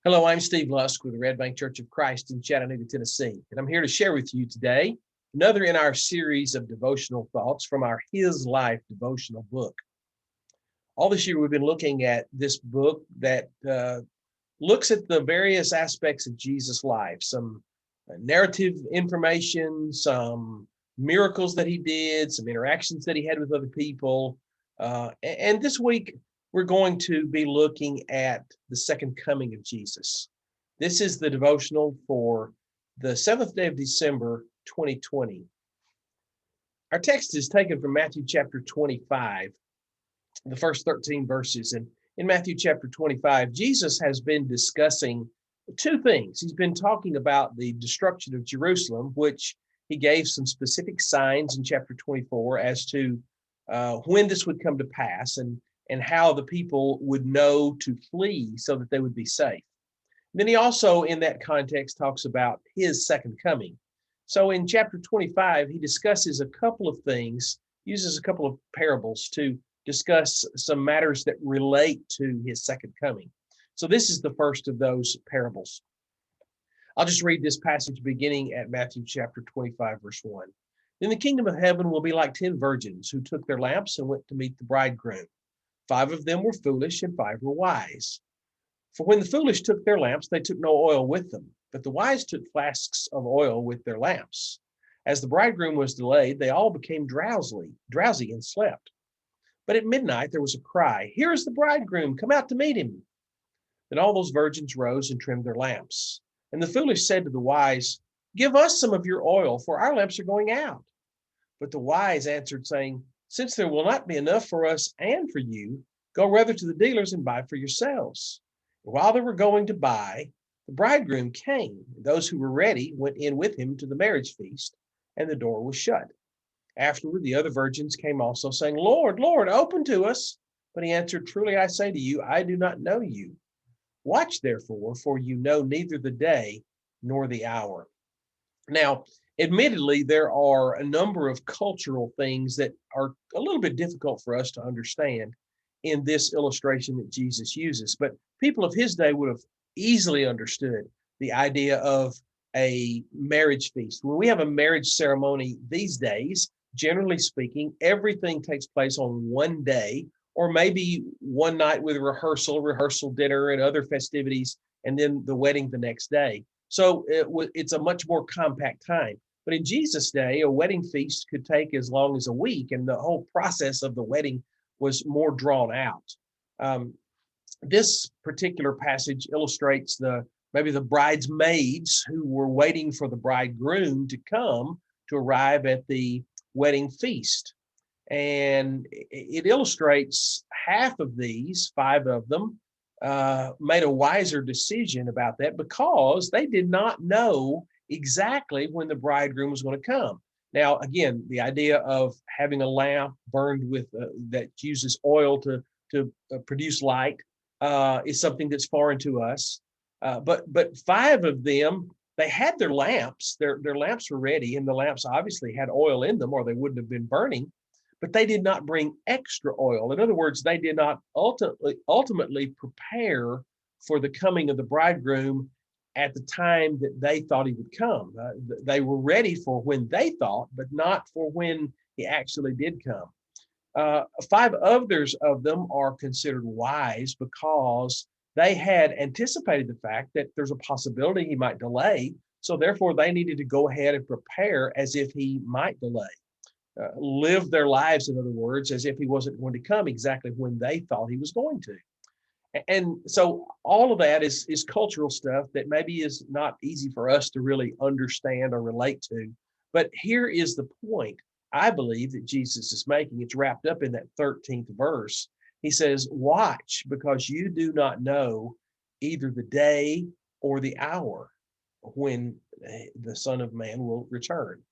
Hello, I'm Steve Lusk with the Red Bank Church of Christ in Chattanooga, Tennessee, and I'm here to share with you today another in our series of devotional thoughts from our His Life devotional book. All this year, we've been looking at this book that looks at the various aspects of Jesus' life, some narrative information, some miracles that he did, some interactions that he had with other people. And this week, we're going to be looking at the second coming of Jesus. This is the devotional for the 7th day of December, 2020. Our text is taken from Matthew chapter 25, the first 13 verses. And in Matthew chapter 25, Jesus has been discussing two things. He's been talking about the destruction of Jerusalem, which he gave some specific signs in chapter 24 as to when this would come to pass and how the people would know to flee so that they would be safe. Then he also, in that context, talks about his second coming. So in chapter 25, he discusses a couple of things, uses a couple of parables to discuss some matters that relate to his second coming. So this is the first of those parables. I'll just read this passage beginning at Matthew chapter 25, verse 1. Then the kingdom of heaven will be like 10 virgins who took their lamps and went to meet the bridegroom. 5 of them were foolish and 5 were wise. For when the foolish took their lamps, they took no oil with them, but the wise took flasks of oil with their lamps. As the bridegroom was delayed, they all became drowsy and slept. But at midnight there was a cry, "Here is the bridegroom, come out to meet him." Then all those virgins rose and trimmed their lamps. And the foolish said to the wise, "Give us some of your oil, for our lamps are going out." But the wise answered, saying, "Since there will not be enough for us and for you, go rather to the dealers and buy for yourselves." And while they were going to buy, the bridegroom came. Those who were ready went in with him to the marriage feast, and the door was shut. Afterward, the other virgins came also, saying, "Lord, Lord, open to us." But he answered, "Truly I say to you, I do not know you. Watch therefore, for you know neither the day nor the hour." Now, admittedly, there are a number of cultural things that are a little bit difficult for us to understand in this illustration that Jesus uses, but people of his day would have easily understood the idea of a marriage feast. When we have a marriage ceremony these days, generally speaking, everything takes place on one day, or maybe one night with rehearsal dinner, and other festivities, and then the wedding the next day. So it's a much more compact time. But in Jesus' day, a wedding feast could take as long as a week, and the whole process of the wedding was more drawn out. This particular passage illustrates maybe the bridesmaids who were waiting for the bridegroom to come to arrive at the wedding feast. And it illustrates half of these, 5 of them, made a wiser decision about that because they did not know exactly when the bridegroom was going to come. Now, again, the idea of having a lamp burned with that uses oil to produce light is something that's foreign to us. But 5 of them, they had their lamps. Their lamps were ready, and the lamps obviously had oil in them, or they wouldn't have been burning. But they did not bring extra oil. In other words, they did not ultimately prepare for the coming of the bridegroom at the time that they thought he would come. They were ready for when they thought, but not for when he actually did come. 5 others of them are considered wise because they had anticipated the fact that there's a possibility he might delay. So therefore, they needed to go ahead and prepare as if he might delay. Live their lives, in other words, as if he wasn't going to come exactly when they thought he was going to. And so all of that is cultural stuff that maybe is not easy for us to really understand or relate to. But here is the point I believe that Jesus is making. It's wrapped up in that 13th verse. He says, "Watch, because you do not know either the day or the hour when the Son of Man will return."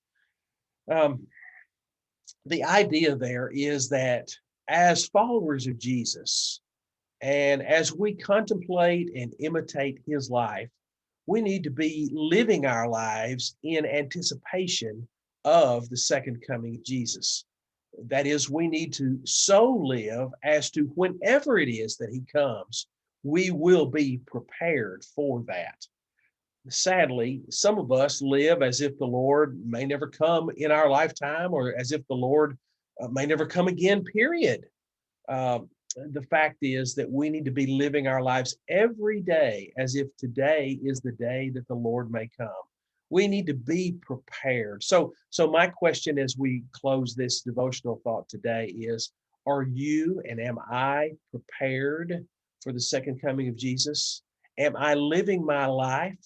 The idea there is that as followers of Jesus, and as we contemplate and imitate his life, we need to be living our lives in anticipation of the second coming of Jesus. That is, we need to so live as to whenever it is that he comes, we will be prepared for that. Sadly, some of us live as if the Lord may never come in our lifetime, or as if the Lord may never come again, period. Uh, the fact is that we need to be living our lives every day as if today is the day that the Lord may come. We need to be prepared. So my question as we close this devotional thought today is, are you and am I prepared for the second coming of Jesus? Am I living my life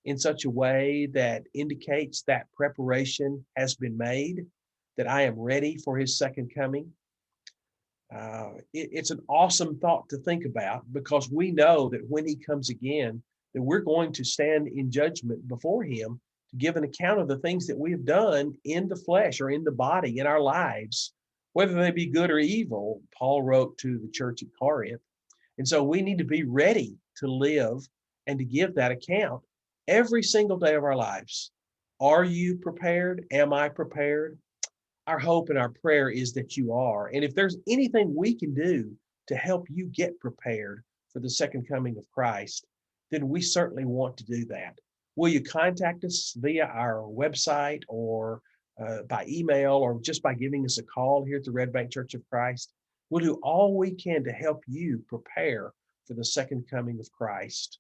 in such a way that indicates that preparation has been made, that I am ready for his second coming? It's an awesome thought to think about, because we know that when he comes again, that we're going to stand in judgment before him to give an account of the things that we have done in the flesh or in the body, in our lives, whether they be good or evil. Paul wrote to the church at Corinth. And so we need to be ready to live and to give that account every single day of our lives. Are you prepared? Am I prepared? Our hope and our prayer is that you are. And if there's anything we can do to help you get prepared for the second coming of Christ, then we certainly want to do that. Will you contact us via our website, or by email, or just by giving us a call here at the Red Bank Church of Christ? We'll do all we can to help you prepare for the second coming of Christ.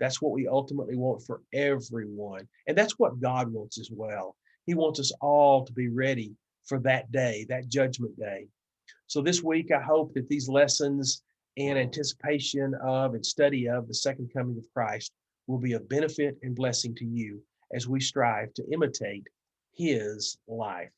That's what we ultimately want for everyone. And that's what God wants as well. He wants us all to be ready for that day, that judgment day. So this week, I hope that these lessons and anticipation of and study of the second coming of Christ will be of benefit and blessing to you as we strive to imitate his life.